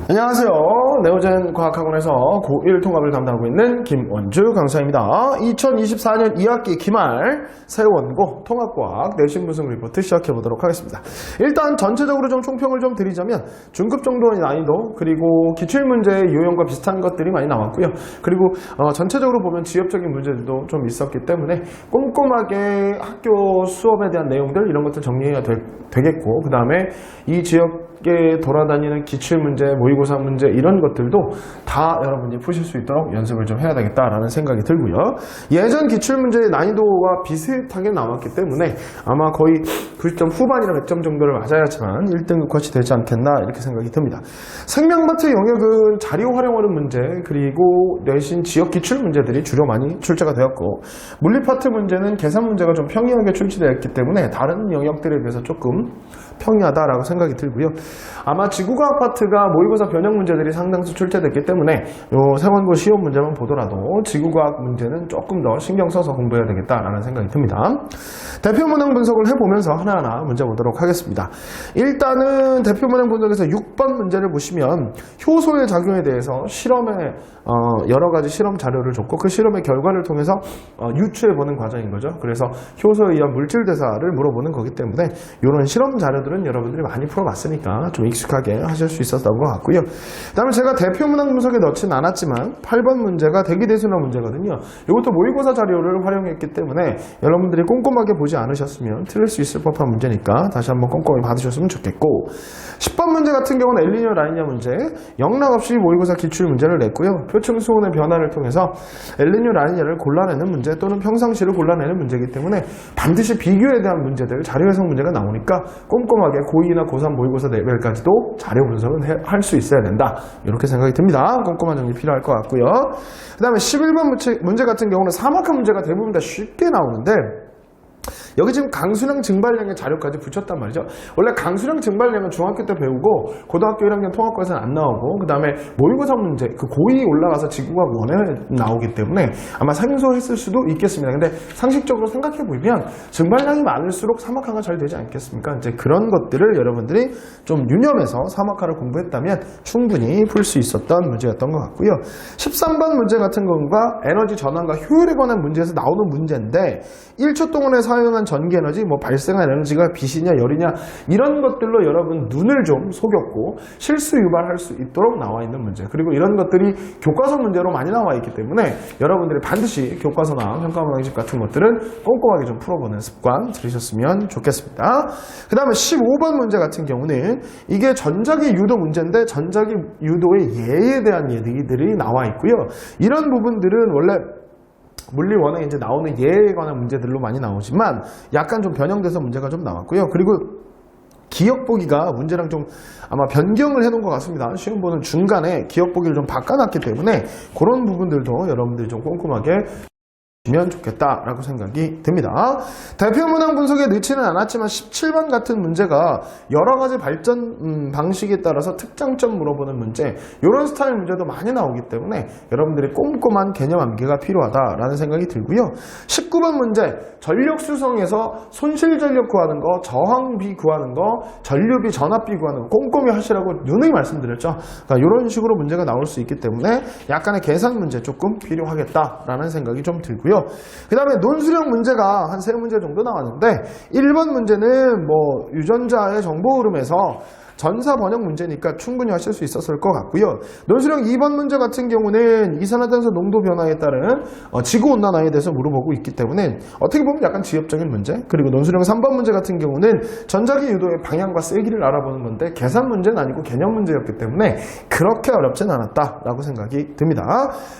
안녕하세요. 네오젠 과학학원에서 고1 통합을 담당하고 있는 김원주 강사입니다. 2024년 2학기 기말 세원고 통합과학 내신 분석 리포트 시작해보도록 하겠습니다. 일단 전체적으로 좀 총평을 좀 드리자면 중급 정도의 난이도 그리고 기출문제의 유형과 비슷한 것들이 많이 나왔고요. 그리고 전체적으로 보면 지엽적인 문제들도 좀 있었기 때문에 꼼꼼하게 학교 수업에 대한 내용들 이런 것들 정리해야 되겠고, 그 다음에 이 지역에 돌아다니는 기출문제, 모의고사 문제 이런 것들도 다 여러분이 푸실 수 있도록 연습을 좀 해야 되겠다라는 생각이 들고요. 예전 기출문제의 난이도와 비슷하게 나왔기 때문에 아마 거의 90점 후반이나 100점 정도를 맞아야지만 1등급 컷이 되지 않겠나 이렇게 생각이 듭니다. 생명마트 영역은 자료 활용하는 문제 그리고 내신 지역 기출 문제들이 주로 많이 출제가 되었고, 물리 파트 문제는 계산 문제가 좀 평이하게 출제되었기 때문에 다른 영역들에 비해서 조금 평이하다라고 생각이 들고요. 아마 지구과학 파트가 모의고사 변형 문제들이 상당수 출제됐기 때문에 세원고 시험 문제만 보더라도 지구과학 문제는 조금 더 신경 써서 공부해야 되겠다라는 생각이 듭니다. 대표 문항 분석을 해보면서 하나하나 문제 보도록 하겠습니다. 일단은 대표 문항 분석에서 6번 문제를 보시면 효소의 작용에 대해서 실험에 여러 가지 실험 자료를 줬고 그 실험의 결과를 통해서 유추해보는 과정인 거죠. 그래서 효소에 의한 물질 대사를 물어보는 거기 때문에 이런 실험 자료들은 여러분들이 많이 풀어봤으니까 좀 익숙하게 하실 수 있었던 것 같고요. 그 다음에 제가 대표 문항 분석에 넣지는 않았지만 8번 문제가 대기대순환 문제거든요. 이것도 모의고사 자료를 활용했기 때문에 여러분들이 꼼꼼하게 보지 않으셨으면 틀릴 수 있을 법한 문제니까 다시 한번 꼼꼼히 봐주셨으면 좋겠고, 10번 문제 같은 경우는 엘니뇨 라니냐 문제 영락 없이 모의고사 기출 문제를 냈고요. 표층 수온의 변화를 통해서 엘니뇨 라니냐를 골라내는 문제 또는 평상시를 골라내는 문제이기 때문에 반드시 비교에 대한 문제들 자료 해석 문제가 나오니까 꼼꼼하게 고2나 고3 모의고사 레벨까지도 자료 분석은 할 수 있어야 된다 이렇게 생각이 듭니다. 꼼꼼한 정리 필요할 것 같고요. 그 다음에 11번 문제 같은 경우는 사막학 문제가 대부분 다 쉽게 나오는데 여기 지금 강수량 증발량의 자료까지 붙였단 말이죠. 원래 강수량 증발량은 중학교 때 배우고 고등학교 1학년 통합과에서는 안 나오고, 그 다음에 모의고사 문제 그 고2 올라가서 지구과학 1에 나오기 때문에 아마 생소했을 수도 있겠습니다. 근데 상식적으로 생각해 보면 증발량이 많을수록 사막화가 잘 되지 않겠습니까? 이제 그런 것들을 여러분들이 좀 유념해서 사막화를 공부했다면 충분히 풀 수 있었던 문제였던 것 같고요. 13번 문제 같은 경우가 에너지 전환과 효율에 관한 문제에서 나오는 문제인데 1초 동안에 사용한 전기에너지, 발생한 에너지가 빛이냐 열이냐 이런 것들로 여러분 눈을 좀 속였고 실수 유발할 수 있도록 나와 있는 문제, 그리고 이런 것들이 교과서 문제로 많이 나와 있기 때문에 여러분들이 반드시 교과서나 평가문항집 같은 것들은 꼼꼼하게 좀 풀어보는 습관 들으셨으면 좋겠습니다. 그 다음에 15번 문제 같은 경우는 이게 전자기 유도 문제인데 전자기 유도의 예에 대한 얘기들이 나와 있고요. 이런 부분들은 원래 물리 원에 이제 나오는 예에 관한 문제들로 많이 나오지만 약간 좀 변형돼서 문제가 좀 나왔고요. 그리고 기억 보기가 문제랑 좀 아마 변경을 해놓은 것 같습니다. 시험 보는 중간에 기억 보기를 좀 바꿔놨기 때문에 그런 부분들도 여러분들이 좀 꼼꼼하게 면 좋겠다라고 생각이 듭니다. 대표 문항 분석에 넣지는 않았지만 17번 같은 문제가 여러 가지 발전 방식에 따라서 특장점 물어보는 문제, 이런 스타일 문제도 많이 나오기 때문에 여러분들이 꼼꼼한 개념 암기가 필요하다라는 생각이 들고요. 19번 문제 전력 수성에서 손실 전력 구하는 거, 저항비 구하는 거, 전류비, 전압비 구하는 거 꼼꼼히 하시라고 누누이 말씀드렸죠. 그러니까 이런 식으로 문제가 나올 수 있기 때문에 약간의 계산 문제 조금 필요하겠다라는 생각이 좀 들고요. 그 다음에 논술형 문제가 한 3문제 정도 나왔는데 1번 문제는 유전자의 정보 흐름에서 전사 번역 문제니까 충분히 하실 수 있었을 것 같고요. 논술형 2번 문제 같은 경우는 이산화탄소 농도 변화에 따른 지구온난화에 대해서 물어보고 있기 때문에 어떻게 보면 약간 지엽적인 문제, 그리고 논술형 3번 문제 같은 경우는 전자기 유도의 방향과 세기를 알아보는 건데 계산 문제는 아니고 개념 문제였기 때문에 그렇게 어렵진 않았다라고 생각이 듭니다.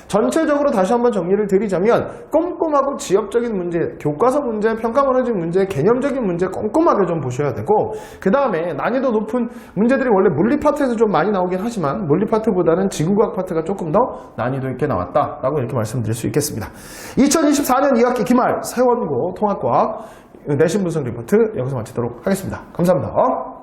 전체적으로 다시 한번 정리를 드리자면 꼼꼼하고 지엽적인 문제, 교과서 문제, 평가문화집 문제, 개념적인 문제 꼼꼼하게 좀 보셔야 되고, 그 다음에 난이도 높은 문제들이 원래 물리 파트에서 좀 많이 나오긴 하지만 물리 파트보다는 지구과학 파트가 조금 더 난이도 있게 나왔다라고 이렇게 말씀드릴 수 있겠습니다. 2024년 2학기 기말 세원고 통합과학 내신 분석 리포트 여기서 마치도록 하겠습니다. 감사합니다.